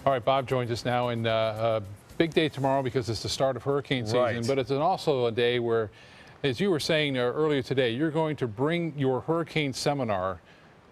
All right, Bob joins us now, and a big day tomorrow because it's the start of hurricane season, Right. but it's also a day where, as you were saying earlier today, you're going to bring your hurricane seminar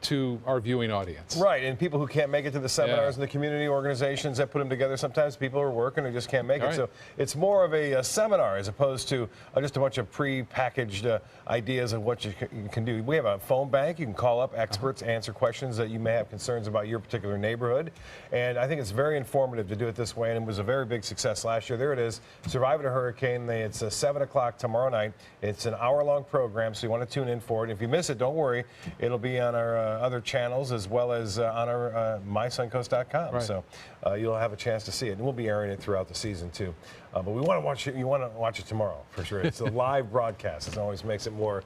to our viewing audience. Right, and people who can't make it to the seminars and the community organizations that put them together, sometimes people are working or just can't make it. Right. So it's more of a seminar as opposed to just a bunch of pre-packaged ideas of what you can do. We have a phone bank. You can call up experts, answer questions that you may have concerns about your particular neighborhood. And I think it's very informative to do it this way, and it was a very big success last year. There it is, Surviving a Hurricane. It's 7 o'clock tomorrow night. It's an hour-long program, so you want to tune in for it. If you miss it, don't worry. It'll be on our other channels as well as on our mysuncoast.com. Right. So you'll have a chance to see it, and we'll be airing it throughout the season too. But we want to watch it. You want to watch it tomorrow for sure. It's a live broadcast. It always makes it more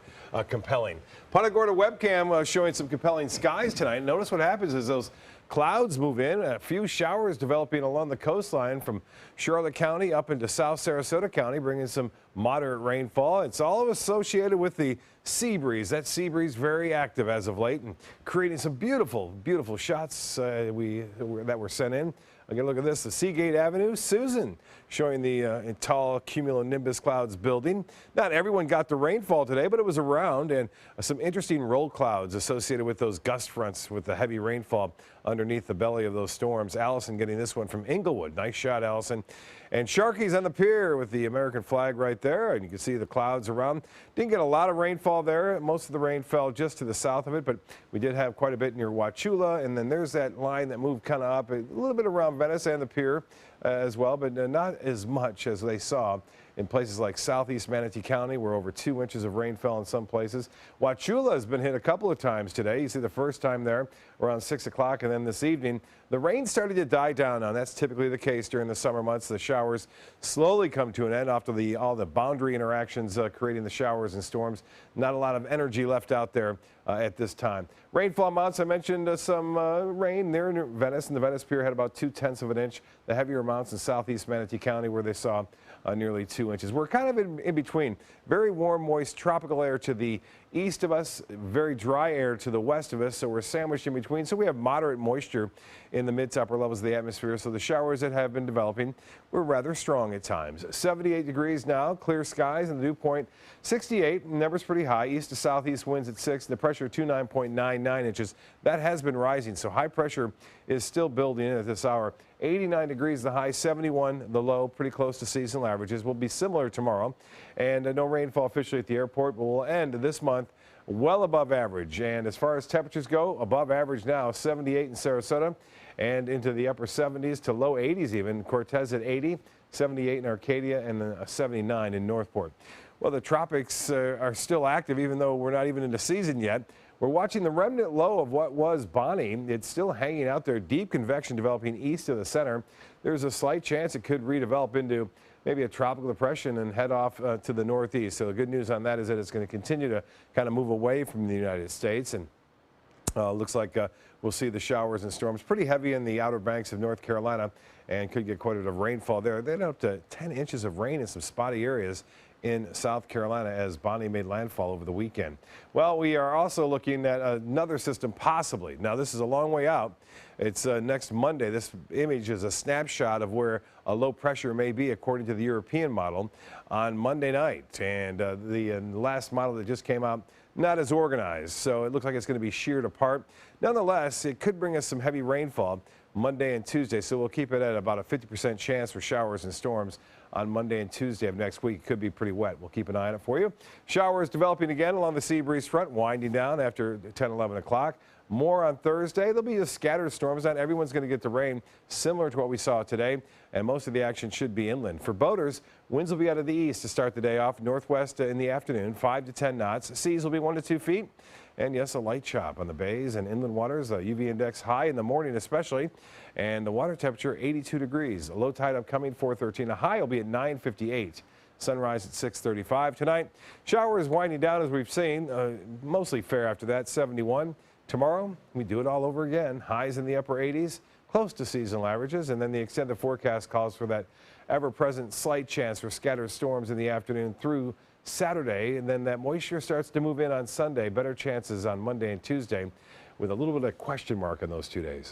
compelling. Punta Gorda webcam showing some compelling skies tonight. Notice what happens is those clouds move in, a few showers developing along the coastline from Charlotte County up into South Sarasota County, bringing some moderate rainfall. It's all associated with the sea breeze. That sea breeze very active as of late and creating some beautiful, beautiful shots that were sent in. Again, look at this, the Seagate Avenue, Susan, showing the tall cumulonimbus clouds building. Not everyone got the rainfall today, but it was around, and some interesting roll clouds associated with those gust fronts with the heavy rainfall underneath the belly of those storms. Allison getting this one from Inglewood. Nice shot, Allison. And Sharky's on the pier with the American flag right there, and you can see the clouds around. Didn't get a lot of rainfall there. Most of the rain fell just to the south of it, but we did have quite a bit near Wauchula, and then there's that line that moved kind of up a little bit around Venice and the pier as well, but not as much as they saw in places like southeast Manatee County, where over 2 inches of rain fell in some places. Wauchula has been hit a couple of times today. You see the first time there around 6 o'clock, and then this evening the rain started to die down. Now that's typically the case during the summer months. The showers slowly come to an end after all the boundary interactions creating the showers and storms. Not a lot of energy left out there at this time. Rainfall amounts, I mentioned some rain there in Venice, and the Venice Pier had about 2/10 of an inch. The heavier amounts in southeast Manatee County, where they saw nearly 2 inches. We're kind of in between. Very warm, moist tropical air to the east of us, very dry air to the west of us, so we're sandwiched in between. So we have moderate moisture in the mid to upper levels of the atmosphere, so the showers that have been developing were rather strong at times. 78 degrees now, clear skies, and the dew point 68. Numbers pretty high, east to southeast winds at 6, and the pressure 29.99 inches. That has been rising, so high pressure is still building in at this hour. 89 degrees the high, 71 the low, pretty close to seasonal averages. Will be similar tomorrow, and no rainfall officially at the airport, but we'll end this month well above average. And as far as temperatures go, above average now, 78 in Sarasota and into the upper 70s to low 80s even. Cortez at 80, 78 in Arcadia, and 79 in Northport. Well, the tropics are still active, even though we're not even into season yet. We're watching the remnant low of what was Bonnie. It's still hanging out there. Deep convection developing east of the center. There's a slight chance it could redevelop into maybe a tropical depression and head off to the northeast. So the good news on that is that it's going to continue to kind of move away from the United States. And looks like we'll see the showers and storms pretty heavy in the outer banks of North Carolina and could get quite a bit of rainfall there. They had up to 10 inches of rain in some spotty areas in South Carolina as Bonnie made landfall over the weekend. Well, we are also looking at another system possibly. Now, this is a long way out. It's next Monday. This image is a snapshot of where a low pressure may be according to the European model on Monday night. And the last model that just came out, not as organized, so it looks like it's going to be sheared apart. Nonetheless, it could bring us some heavy rainfall Monday and Tuesday, so we'll keep it at about a 50% chance for showers and storms on Monday and Tuesday of next week. It could be pretty wet. We'll keep an eye on it for you. Showers developing again along the sea breeze front, winding down after 10, 11 o'clock. More on Thursday. There'll be just scattered storms. Not everyone's going to get the rain, similar to what we saw today, and most of the action should be inland. For boaters, winds will be out of the east to start the day off. Northwest in the afternoon, 5 to 10 knots. Seas will be 1 to 2 feet. And yes, a light chop on the bays and inland waters. UV index high in the morning especially. And the water temperature 82 degrees. A low tide upcoming 4:13. A high will be at 9:58. Sunrise at 6:35 tonight. Showers winding down as we've seen. Mostly fair after that, 71. Tomorrow, we do it all over again. Highs in the upper 80s, close to seasonal averages. And then the extended forecast calls for that ever-present slight chance for scattered storms in the afternoon through Saturday, and then that moisture starts to move in on Sunday. Better chances on Monday and Tuesday with a little bit of question mark on those 2 days.